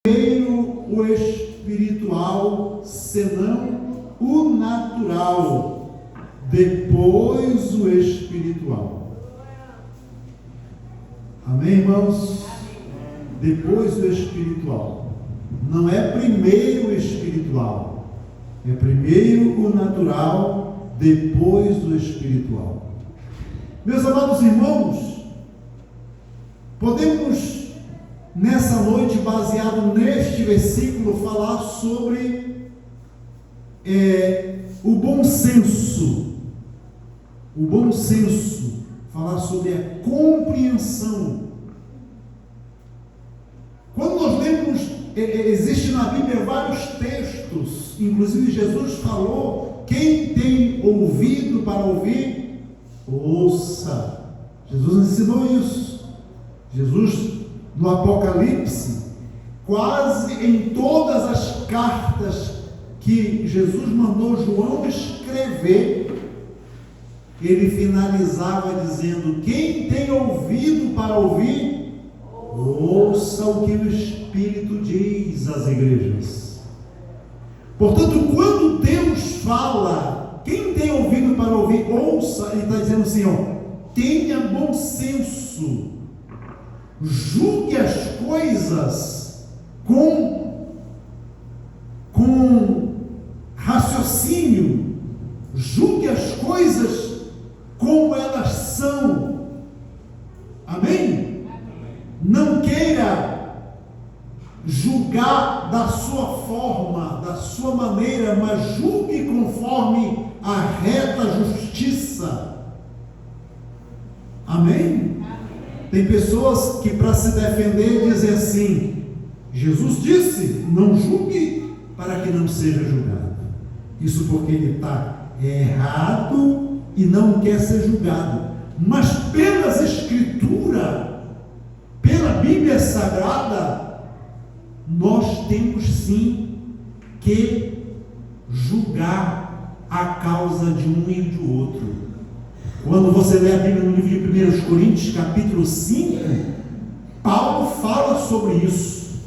primeiro o espiritual, senão o natural, depois o espiritual. Amém, irmãos? Depois o espiritual. Não é primeiro o espiritual, é primeiro o natural, depois o espiritual. Meus amados irmãos, podemos nessa noite, baseado neste versículo, falar sobre o bom senso. O bom senso, falar sobre a compreensão. Quando nós lemos, existe na Bíblia vários textos, inclusive Jesus falou: quem tem ouvido para ouvir, ouça. Jesus ensinou isso. Jesus, no Apocalipse, quase em todas as cartas que Jesus mandou João escrever, ele finalizava dizendo: quem tem ouvido para ouvir, ouça o que o Espírito diz às igrejas. Portanto, quando Deus fala, quem tem ouvido para ouvir, ouça, ele está dizendo assim, tenha bom senso, julgue as coisas com raciocínio, julgue as coisas como elas são. Amém? Não queira julgar da sua forma, da sua maneira, mas julgue conforme a reta justiça. Amém? Tem pessoas que, para se defender, dizem assim: Jesus disse, não julgue para que não seja julgado. Isso porque ele está errado e não quer ser julgado. Mas pelas Escrituras, pela Bíblia Sagrada, nós temos sim que julgar a causa de um e do outro. Quando você lê a Bíblia no livro de 1 Coríntios, capítulo 5, Paulo fala sobre isso,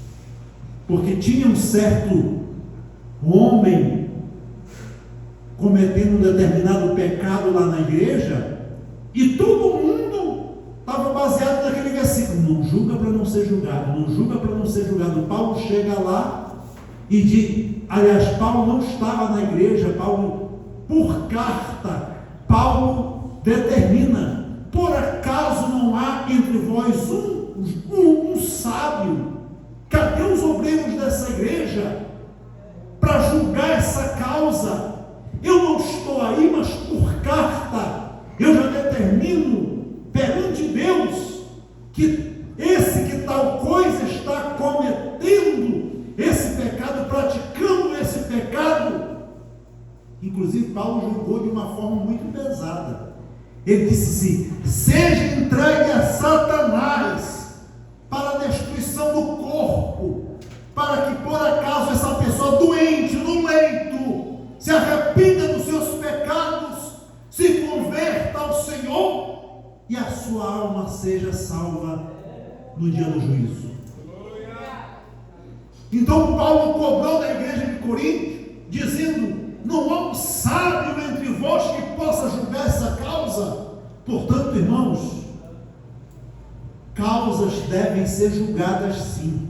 porque tinha um certo homem cometendo um determinado pecado lá na igreja, e todo mundo estava baseado naquele versículo: não julga para não ser julgado, não julga para não ser julgado. Paulo chega lá e diz, aliás, Paulo não estava na igreja, Paulo, por carta, Paulo determina: por acaso não há entre vós um sábio? Cadê os obreiros dessa igreja para julgar essa causa? Eu não estou aí, mas por carta eu já determino perante Deus que esse que tal coisa está cometendo esse pecado, praticando esse pecado. Inclusive Paulo julgou de uma forma muito pesada. Ele disse assim: seja entregue a Satanás para a destruição do corpo, para que por acaso essa pessoa doente no leito se arrependa dos seus pecados, se converta ao Senhor e a sua alma seja salva no dia do juízo. Então Paulo cobrou da igreja de Corinto, dizendo: não há um sábio entre vós que possa julgar essa causa. Portanto, irmãos, causas devem ser julgadas sim.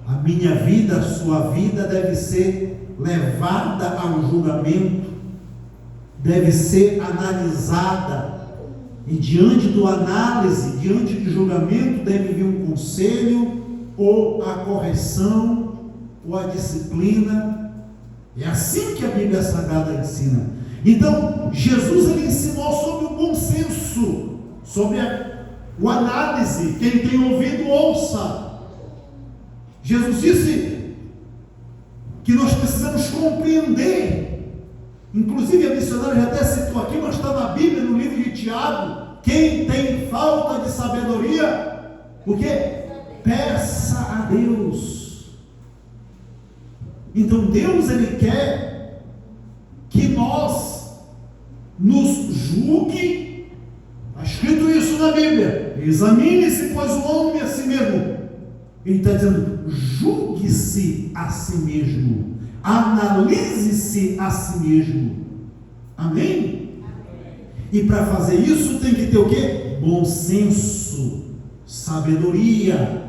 A minha vida, a sua vida deve ser levada ao julgamento, deve ser analisada, e diante do análise, diante do julgamento, deve vir um conselho, ou a correção, ou a disciplina. É assim que a Bíblia Sagrada ensina. Então, Jesus ele ensinou sobre o bom senso, sobre o análise. Quem tem ouvido, ouça. Jesus disse que nós precisamos compreender. Inclusive a missionária já até citou aqui, mas está na Bíblia, no livro de Tiago: quem tem falta de sabedoria, o quê? Peça a Deus. Então Deus ele quer que nós nos julgue. Está escrito isso na Bíblia: Examine-se, pois, o homem a si mesmo. Ele está dizendo, julgue-se a si mesmo, analise-se a si mesmo. Amém? E para fazer isso tem que ter o quê? Bom senso, sabedoria.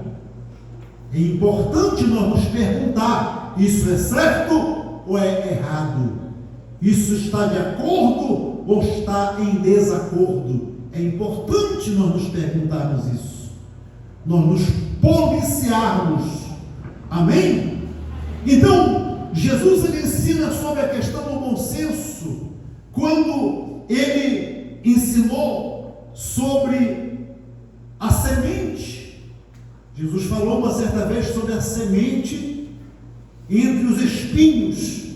É importante nós nos perguntar, isso é certo ou é errado? Isso está de acordo ou está em desacordo? É importante nós nos perguntarmos isso, nós nos policiarmos. Amém? Então, Jesus ele ensina sobre a questão do bom senso, quando ele ensinou sobre a semente. Jesus falou uma certa vez sobre a semente entre os espinhos,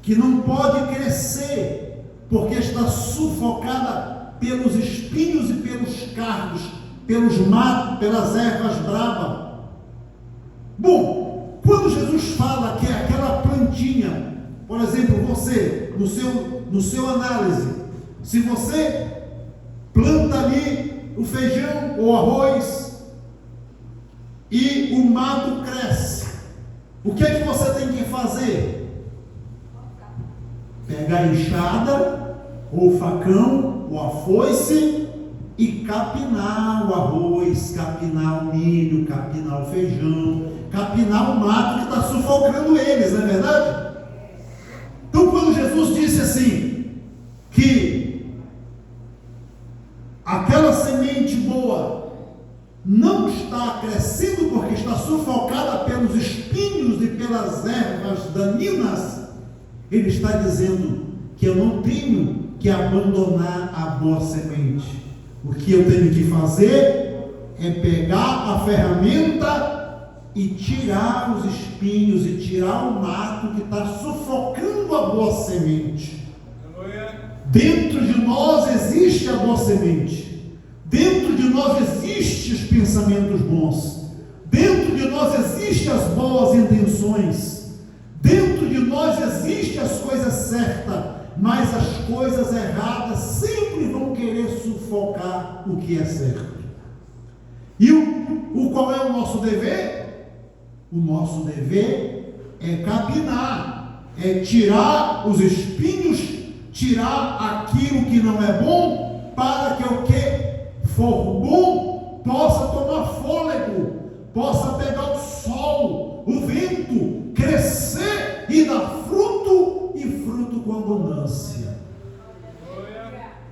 que não pode crescer, porque está sufocada pelos espinhos e pelos cardos, pelos matos, pelas ervas bravas. Bom, quando Jesus fala que é aquela plantinha, por exemplo, você, no seu análise, se você planta ali o feijão ou arroz, e o mato cresce, o que é que você tem que fazer? Pegar a enxada, ou o facão, ou a foice, e capinar o arroz, capinar o milho, capinar o feijão, capinar o mato que está sufocando eles, não é verdade? Então, quando Jesus disse assim, que aquela semente boa não está crescendo porque está sufocada pelos espinhos e pelas ervas daninhas, ele está dizendo que eu não tenho que abandonar a boa semente. O que eu tenho que fazer é pegar a ferramenta e tirar os espinhos e tirar o mato que está sufocando a boa semente. Dentro de nós existe a boa semente. Dentro de nós existem os pensamentos bons. Dentro de nós existem as boas intenções. Dentro de nós existem as coisas certas. Mas as coisas erradas sempre vão querer sufocar o que é certo. E qual é o nosso dever? O nosso dever é capinar, é tirar os espinhos, tirar aquilo que não é bom, para que o que for bom possa tomar fôlego, possa pegar o sol, o vento, crescer e dar fruto, e fruto com abundância.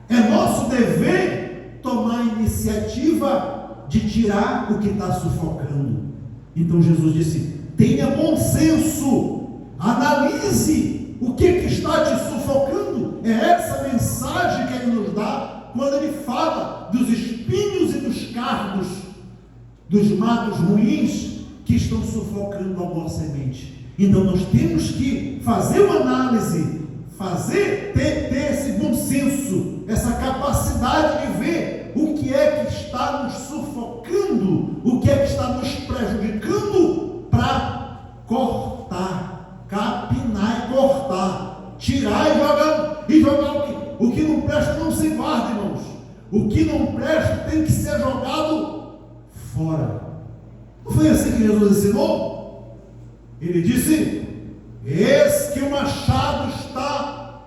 É nosso dever tomar a iniciativa de tirar o que está sufocando. Então Jesus disse, tenha bom senso, analise o que está te sufocando. É essa mensagem que ele nos dá quando ele fala dos espinhos e dos cardos, dos matos ruins que estão sufocando a boa semente. Então nós temos que fazer uma análise, ter esse bom senso, essa capacidade de ver o que é que está nos sufocando, o que é que está nos prejudicando, para cortar, capinar e cortar, tirar e jogar o que não presta não se guarda, irmãos. O que não presta tem que ser jogado fora. Não foi assim que Jesus ensinou? Ele disse, eis que o machado está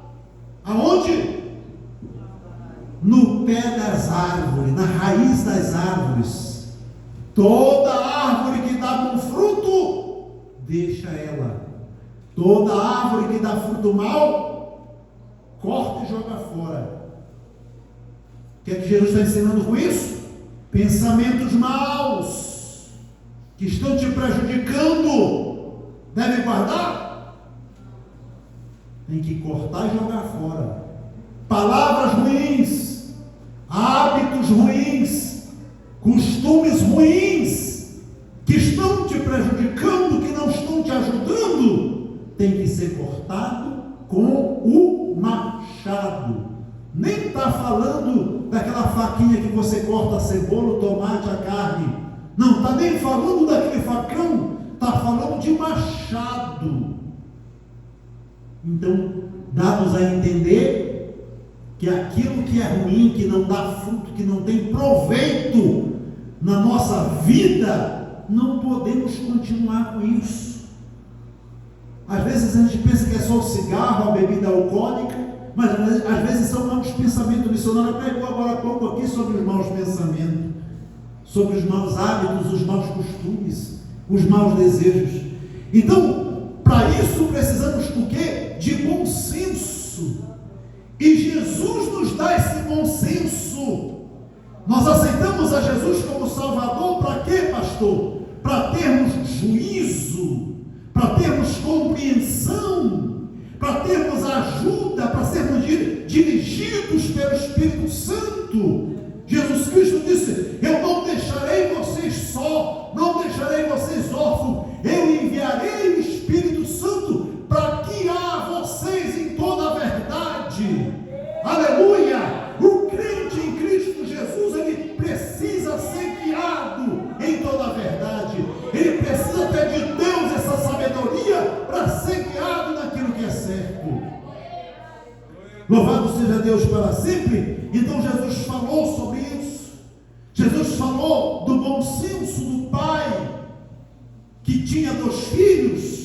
aonde? No pé das árvores, na raiz das árvores. Toda árvore que dá bom fruto, deixa ela. Toda árvore que dá fruto mau, corta e joga fora. O que é que Jesus está ensinando com isso? Pensamentos maus, que estão te prejudicando, deve guardar? Tem que cortar e jogar fora. Palavras ruins, hábitos ruins, costumes ruins, que estão te prejudicando, que não estão te ajudando, tem que ser cortado com o machado. Nem está falando daquela faquinha que você corta a cebola, o tomate, a carne. Não está nem falando daquele facão, está falando de machado. Então, dá-nos a entender que aquilo que é ruim, que não dá fruto, que não tem proveito, na nossa vida, não podemos continuar com isso. Às vezes a gente pensa que é só o cigarro, a bebida alcoólica, mas às vezes são maus pensamentos. O missionário pregou agora há pouco aqui sobre os maus pensamentos, sobre os maus hábitos, os maus costumes, os maus desejos. Então, para isso precisamos do quê? De bom senso. E Jesus nos dá esse bom senso. Nós aceitamos a Jesus como Salvador para quê, pastor? Para termos juízo, para termos compreensão, para termos ajuda, para sermos dirigidos pelo Espírito Santo. Jesus Cristo disse: eu não deixarei vocês só, não deixarei vocês órfãos, eu enviarei o Espírito Santo para guiar vocês em toda a verdade. Aleluia! O crente em Cristo Jesus, ele precisa ser guiado em toda a verdade. Ele precisa ter de Deus essa sabedoria para ser guiado naquilo que é certo. Louvado seja Deus para sempre. Então Jesus falou sobre isso. Jesus falou do bom senso do pai que tinha 2 filhos.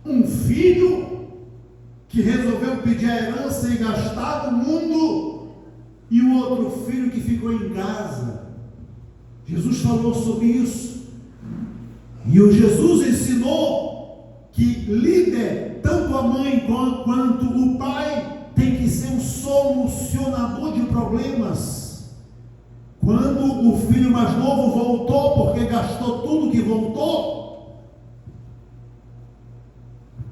Um filho que resolveu pedir a herança e gastar no mundo, e o outro filho que ficou em casa. Jesus falou sobre isso. E o Jesus ensinou que líder, tanto a mãe quanto o pai, tem que ser um solucionador de problemas. Quando o filho mais novo voltou, porque gastou tudo que voltou,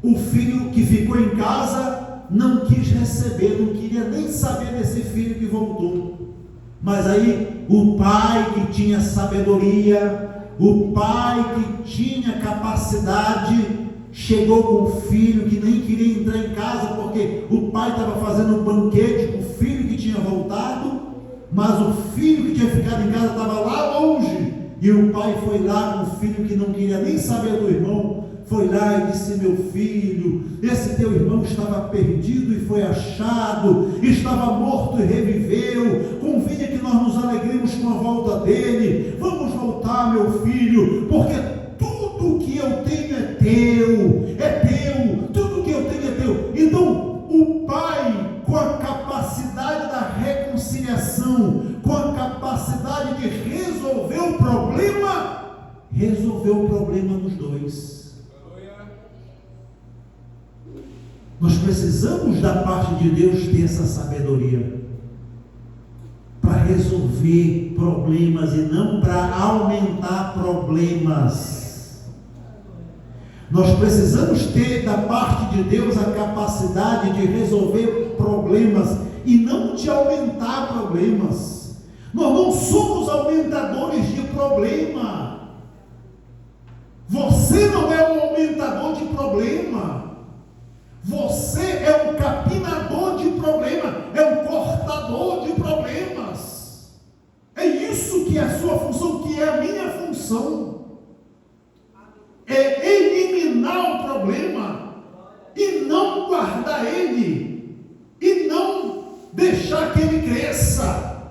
o filho que ficou em casa não quis receber, não queria nem saber desse filho que voltou. Mas aí o pai que tinha sabedoria, o pai que tinha capacidade, chegou com o filho que nem queria entrar em casa, porque o pai estava fazendo um banquete com o filho que tinha voltado, mas o filho que tinha ficado em casa estava lá longe, e o pai foi lá com o filho que não queria nem saber do irmão, foi lá e disse: meu filho, esse teu irmão estava perdido e foi achado, estava morto e reviveu, convinha que nós nos alegremos com a volta dele, vamos voltar, meu filho, porque tudo que eu tenho é teu, tudo que eu tenho é teu. Então, o pai, com a capacidade da reconciliação, com a capacidade de resolver o problema, resolveu o problema dos dois. Nós precisamos da parte de Deus ter essa sabedoria para resolver problemas e não para aumentar problemas. Nós precisamos ter da parte de Deus a capacidade de resolver problemas e não de aumentar problemas. Nós não somos aumentadores de problema. Você não é um aumentador de problema. Você é um capinador de problema, é um cortador de problemas. É isso que é a sua função, que é a minha função. É eliminar o problema e não guardar ele, e não deixar que ele cresça.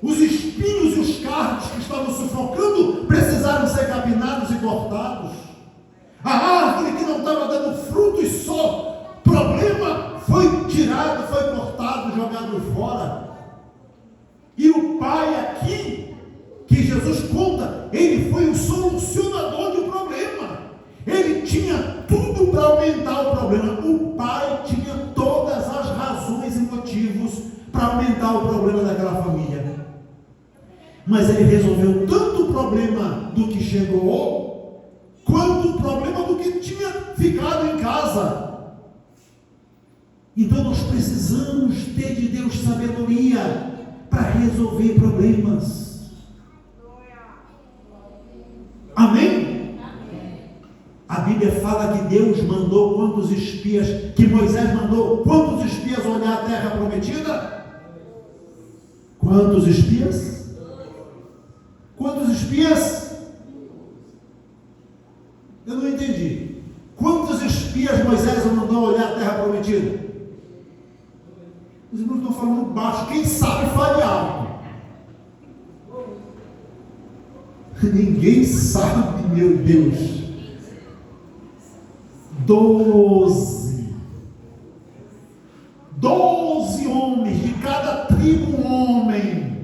Os espinhos e os cardos que estavam sufocando precisaram ser capinados e cortados. A árvore que não estava dando fruto e só problema foi tirado, foi cortado, jogado fora. E o pai aqui, que Jesus conta, ele foi o solucionador do problema. Ele tinha tudo para aumentar o problema. O pai tinha todas as razões e motivos para aumentar o problema daquela família. Mas ele resolveu tanto o problema do que chegou, quanto o problema do que tinha ficado em casa. Então nós precisamos ter de Deus sabedoria para resolver problemas. Amém? A Bíblia fala que Deus mandou quantos espias, que Moisés mandou quantos espias olhar a terra prometida? Quantos espias? Quantos espias? Eu não entendi. Quantos espias Moisés mandou olhar a terra prometida? Os irmãos estão falando baixo. Quem sabe fale alto. ninguém sabe, meu Deus. 12 homens, de cada tribo um homem.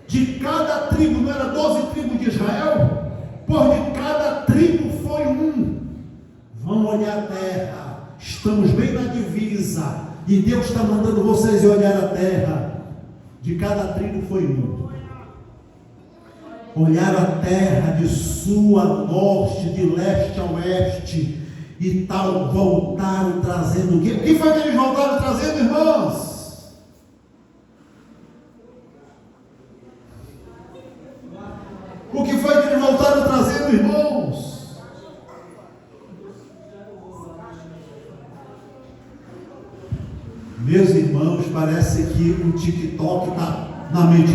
De cada tribo, não era 12 tribos de Israel? Por de cada tribo foi um. Vão olhar a terra. Estamos bem na divisa. E Deus está mandando vocês olhar a terra. De cada tribo foi um. Olharam a terra de sul a norte, de leste a oeste. E tal, voltaram trazendo o quê? O que foi que eles voltaram trazendo, irmãos? O que foi que eles voltaram trazendo, irmãos? Meus irmãos, parece que o TikTok está na mente.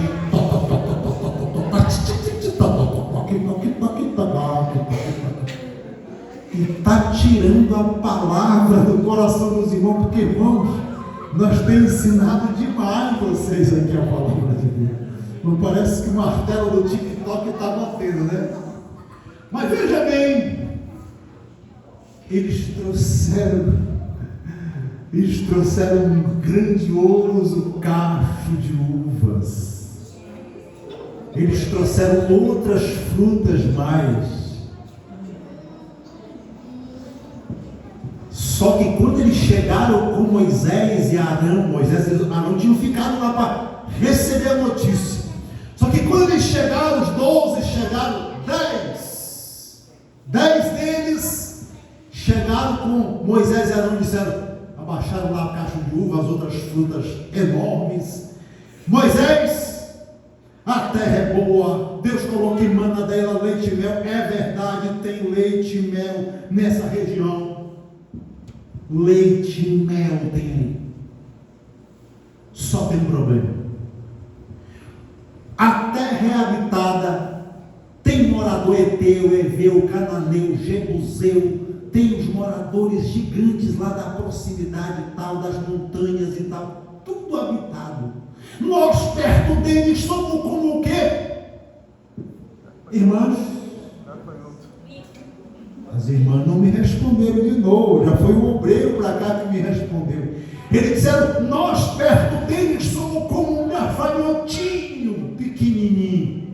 E está tirando a palavra do coração dos irmãos, porque, irmãos, nós temos ensinado demais vocês aqui a palavra de Deus. Não parece que o martelo do TikTok está batendo, né? Mas veja bem, eles trouxeram um grandioso cacho de uvas. Eles trouxeram outras frutas mais. Só que quando eles chegaram com Moisés e Arão, Moisés e Arão tinham ficado lá para receber a notícia. Só que quando eles chegaram, os 12 chegaram, 10 deles chegaram com Moisés e Arão e disseram, abaixaram lá a caixa de uva, as outras frutas enormes. Moisés, a terra é boa, Deus falou que manda dela leite e mel, é verdade, tem leite e mel nessa região. Leite e mel tem aí. Só tem um problema. A terra é habitada, tem morador Eteu, Eveu, Cananeu, Jebuseu, tem os moradores gigantes lá da proximidade e tal, das montanhas e tal, tudo habitado. Nós perto deles somos como o quê? Irmãos? As irmãs não me responderam de novo, já foi um obreiro para cá que me respondeu. Eles disseram, nós perto deles somos como um gafanhotinho pequenininho.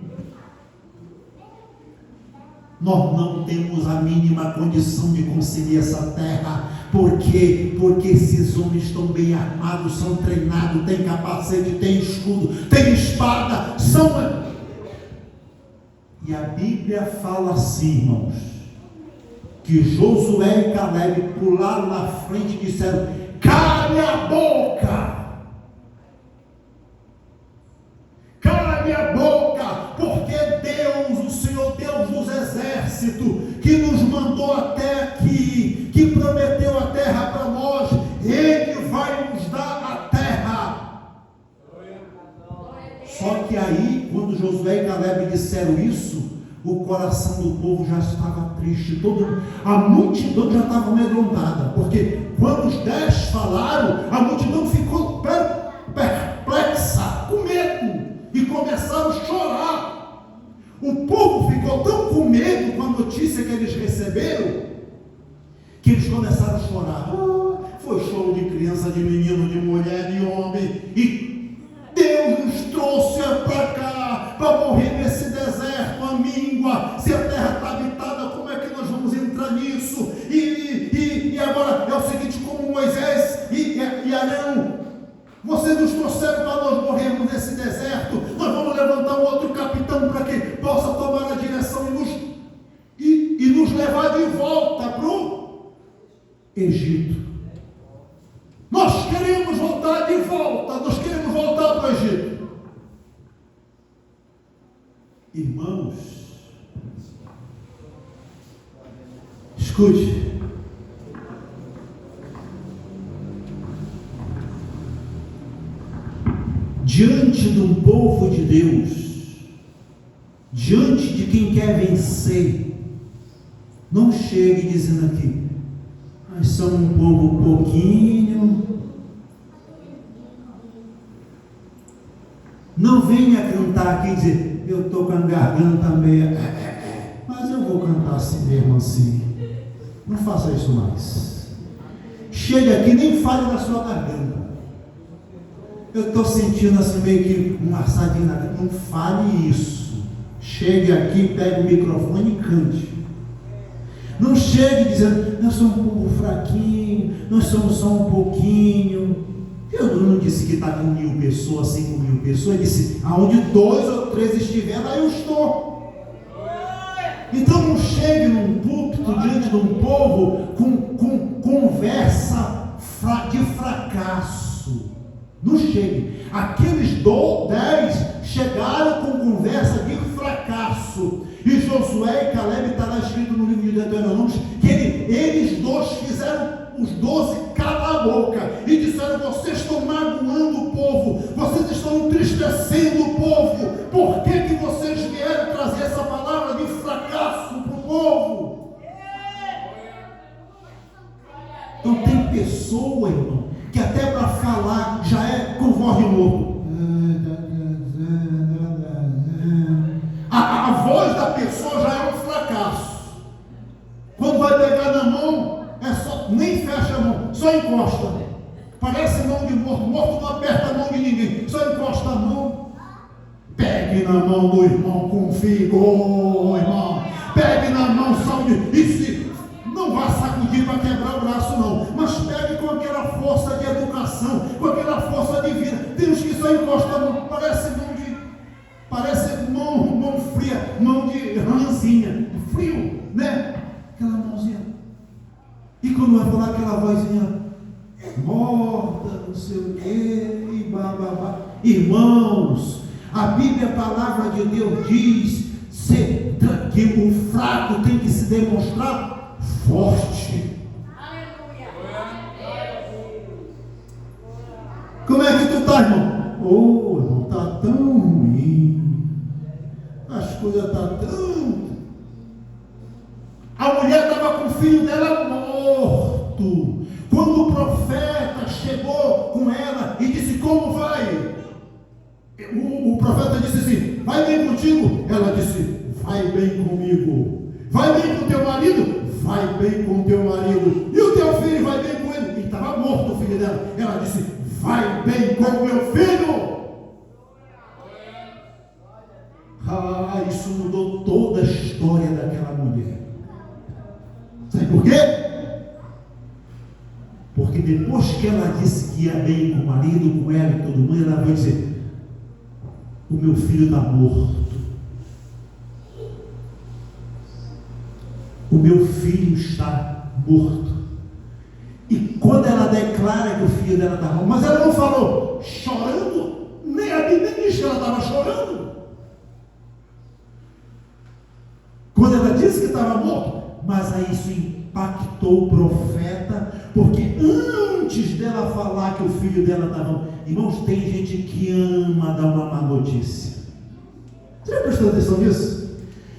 Nós não temos a mínima condição de conseguir essa terra. Por quê? Porque esses homens estão bem armados, são treinados, têm capacete, têm escudo, têm espada, são... E a Bíblia fala assim, irmãos, que Josué e Caleb pularam na frente e disseram, cale a boca! Cale a boca! Porque Deus, o Senhor Deus dos exércitos, que nos mandou até aqui, que prometeu a terra para nós, Ele vai nos dar a terra. Só que aí, quando Josué e Caleb disseram isso, o coração do povo já estava triste, a multidão já estava amedrontada, porque quando os 10 falaram, a multidão ficou perplexa, com medo, e começaram a chorar. O povo ficou tão com medo com a notícia que eles receberam, que eles começaram a chorar. Foi choro de criança, de menino, de mulher, de homem, e Deus nos trouxe para cá, para morrer nesse deserto, a míngua. Se a terra está habitada, como é que nós vamos entrar nisso? E agora é o seguinte, como Moisés e Arão, vocês nos trouxeram para nós morrermos nesse deserto, nós vamos levantar um outro capitão para que possa tomar a direção e nos levar de volta para o Egito. Nós queremos voltar de volta, nós queremos voltar para o Egito. Irmãos, escute. Diante de um povo de Deus, diante de quem quer vencer, não chegue dizendo aqui, nós somos um povo pouquinho. Não venha cantar aqui e dizer, eu estou com a garganta meia, mas eu vou cantar assim mesmo assim. Não faça isso mais. Chegue aqui, nem fale da sua garganta. Eu estou sentindo assim meio que um assadinho na garganta. Não fale isso. Chegue aqui, pegue o microfone e cante. Não chegue dizendo, nós somos um povo fraquinho, nós somos só um pouquinho. Eu não disse que está com 1.000 pessoas, 5.000 pessoas. Eu disse, aonde 2 ou 3 estiver, lá eu estou. Então não chegue num púlpito diante de um povo com conversa de fracasso. Não chegue. Aqueles 10 chegaram com conversa de fracasso. E Josué e Caleb, está lá escrito no livro de Deuteronômio, que eles 2 fizeram os 12 calar a boca e disseram, vocês estão magoando o povo, vocês estão entristecendo o povo, por que vocês vieram trazer essa palavra de fracasso para o povo? Então tem pessoa, irmão, que até para falar já é com voz de louco. A voz da pessoa já é um fracasso. Quando vai pegar na mão, é só, nem fecha a mão, só encosta. Parece mão de morto, morto não aperta a mão de ninguém, só encosta a mão. Pegue na mão do irmão com vigor, irmão. Pegue na mão, saúde. E se não vá sacudir para quebrar o braço, não, mas pegue com aquela força de educação, com aquela força de vida. Tem uns que só encostam a mão, parece mão fria, mão de ranzinha, frio, né? Aquela mãozinha. E quando vai falar aquela vozinha morta, não sei o quê, e bababá. Irmãos, a Bíblia, a palavra de Deus diz que o fraco tem que se demonstrar forte. Como é que tu tá, irmão? Oh, irmão, tá tão ruim. As coisas estão tão... A mulher estava com o filho dela morto. Quando o profeta chegou com ela e disse, como vai? O profeta disse assim, vai bem contigo? Ela disse, vai bem comigo. Vai bem com teu marido? Vai bem com teu marido. E o teu filho vai bem com ele? E estava morto o filho dela. Ela disse, vai bem com o meu filho. Ah, isso mudou toda a história daquela mulher. Sabe por quê? Porque depois que ela disse que ia bem com o marido, com ela e todo mundo, ela vai dizer, o meu filho está morto. O meu filho está morto. E quando ela declara que o filho dela está morto, mas ela não falou chorando, nem a Bíblia diz que ela estava chorando. Quando ela disse que estava morto, mas aí isso impactou o profeta, porque antes dela falar que o filho dela estava morto, irmãos, tem gente que ama dar uma má notícia. Você já prestou atenção nisso?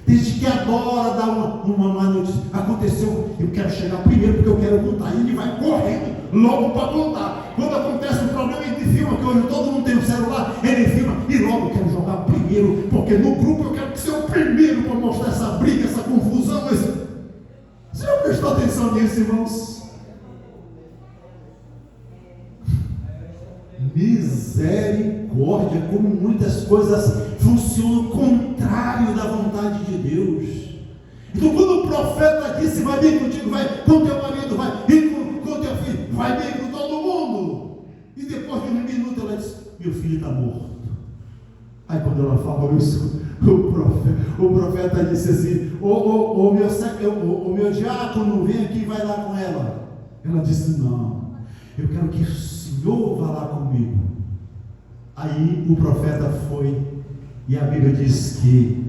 Tem gente que adora dar uma má notícia. Aconteceu, eu quero chegar primeiro porque eu quero contar. E ele vai correndo logo para contar. Quando acontece um problema, ele filma, que hoje todo mundo tem um celular, ele filma e logo eu quero jogar primeiro, porque no grupo eu quero ser o primeiro para mostrar essa briga, essa confusão. Mas você já prestou atenção nisso, irmãos? Misericórdia, como muitas coisas funcionam contrário da vontade de Deus. Então quando o profeta disse, vai bem contigo, vai com teu marido, vai com teu filho, vai bem com todo mundo, e depois de um minuto ela disse, meu filho está morto. Aí quando ela falou isso, o profeta disse assim, o meu diácono, vem aqui e vai lá com ela. Ela disse, não, eu quero que o Senhor vá lá comigo. Aí o profeta foi, e a Bíblia diz que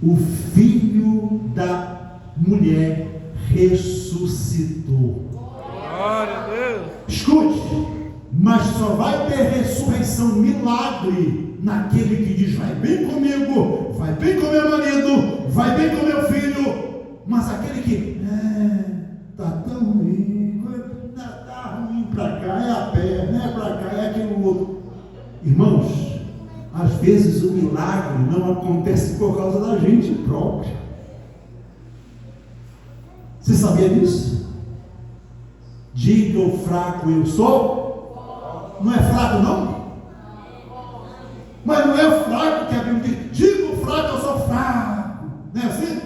o filho da mulher ressuscitou. Glória a Deus. Escute, mas só vai ter ressurreição, milagre, naquele que diz, vai bem comigo, vai bem com meu marido, vai bem com meu filho. Mas aquele que, está tão ruim, está ruim para cá, é a perna, é para cá, é aquilo outro. Irmãos, a Às vezes o milagre não acontece por causa da gente própria. Você sabia disso? Diga o fraco eu sou. Não é fraco não? Mas não é fraco que a Bíblia diz. Diga o fraco eu sou fraco. Não é assim?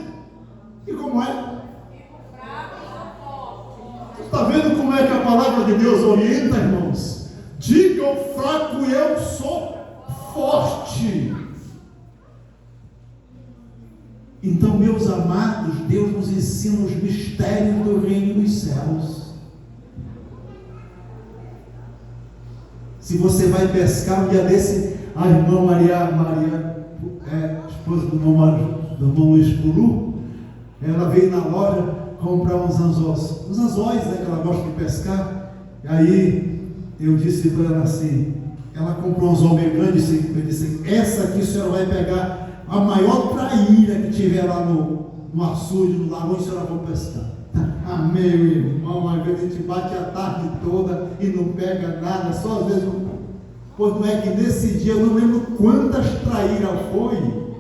E como é? Você está vendo como é que a palavra de Deus orienta, irmãos? Diga o fraco eu sou forte. Então, meus amados, Deus nos ensina os mistérios do reino dos céus. Se você vai pescar um dia desse, a irmã Maria, esposa do irmão Luiz Puru, ela veio na loja comprar uns anzóis, né, que ela gosta de pescar. E aí eu disse para ela assim, ela comprou um anzol bem grande, eu disse, essa aqui a senhora vai pegar a maior traíra que tiver lá no açude, no lagoa, a senhora vai pescar. Ah, meu irmão, às vezes a gente bate a tarde toda e não pega nada, só às vezes. Pois não é que nesse dia, eu não lembro quantas traíras foi,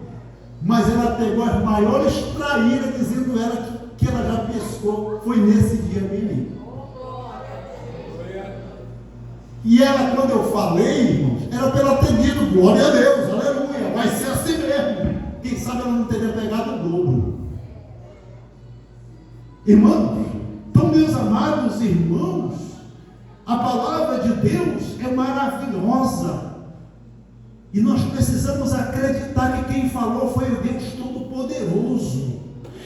mas ela pegou as maiores traíras, dizendo ela que ela já pescou, foi nesse dia mesmo. E ela, quando eu falei, irmãos, era para ela ter dito, glória a Deus, aleluia, vai ser assim mesmo. Quem sabe ela não teria pegado o dobro. Irmãos, então, meus amados irmãos, a palavra de Deus é maravilhosa. E nós precisamos acreditar que quem falou foi o Deus Todo-Poderoso.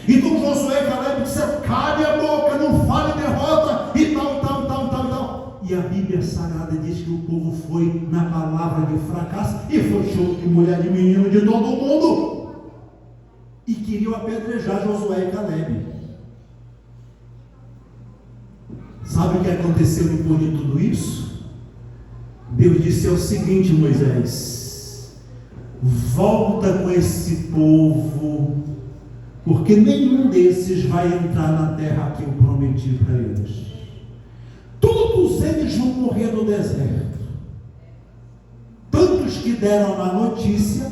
Então Josué e Caleb disseram, cale a boca, não fale derrota, e tal. E a Bíblia Sagrada diz que o povo foi na palavra de fracasso, e foi show de mulher, de menino, de todo mundo. E queriam apedrejar Josué e Caleb. Sabe o que aconteceu depois de tudo isso? Deus disse o seguinte, Moisés, volta com esse povo, porque nenhum desses vai entrar na terra que eu prometi para eles. Todos eles vão morrer no deserto. Tanto os que deram a notícia,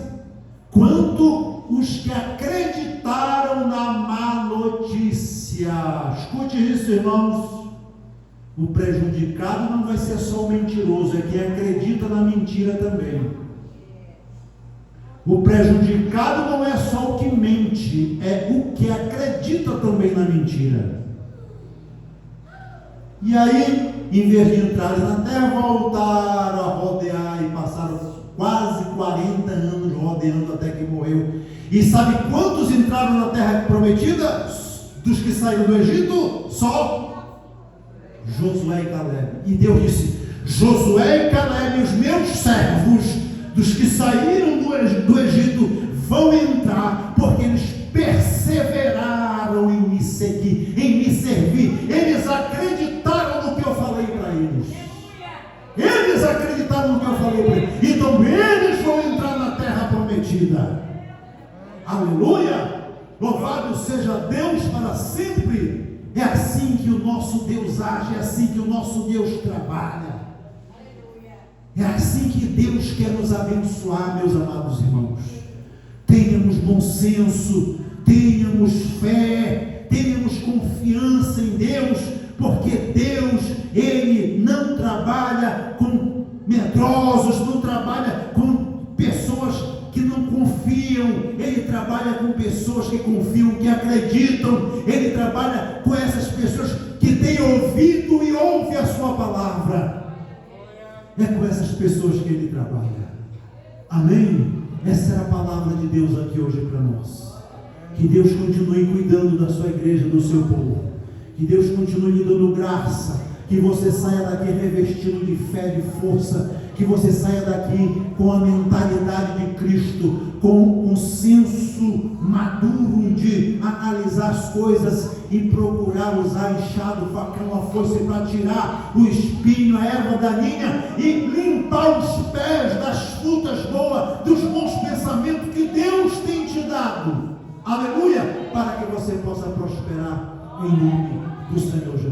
quanto os que acreditaram na má notícia. Escute isso, irmãos. O prejudicado não vai ser só o mentiroso, é quem acredita na mentira também. O prejudicado não é só o que mente, é o que acredita também na mentira. E aí, em vez de entrarem na terra, voltaram a rodear e passaram quase 40 anos rodeando até que morreu. E sabe quantos entraram na terra prometida? Dos que saíram do Egito? Só Josué e Caleb. E Deus disse, Josué e Caleb, os meus servos, dos que saíram do Egito, vão entrar, porque eles perseveraram em me seguir, em me servir. Eles acreditaram no que eu falei para eles. Eles acreditaram no que eu falei para eles. Então eles vão entrar na terra prometida. Aleluia! Louvado seja Deus para sempre. É assim que o nosso Deus age, é assim que o nosso Deus trabalha. É assim que Deus quer nos abençoar, meus amados irmãos. Tenhamos bom senso, tenhamos fé, tenhamos confiança em Deus, porque Deus, Ele não trabalha com medrosos, não trabalha com pessoas que não confiam, Ele trabalha com pessoas que confiam, que acreditam, Ele trabalha com essas pessoas que têm ouvido e ouvem a sua palavra. É com essas pessoas que Ele trabalha. Amém? Essa é a palavra de Deus aqui hoje para nós. Que Deus continue cuidando da sua igreja, do seu povo. Que Deus continue lhe dando graça. Que você saia daqui revestido de fé, de força. Que você saia daqui com a mentalidade de Cristo, com um senso maduro de analisar as coisas e procurar usar enxado, facão, a força para tirar o espinho, a erva daninha e limpar os pés das frutas boas, dos bons pensamentos que Deus tem te dado. Aleluia! Para que você possa prosperar em nome do Senhor Jesus.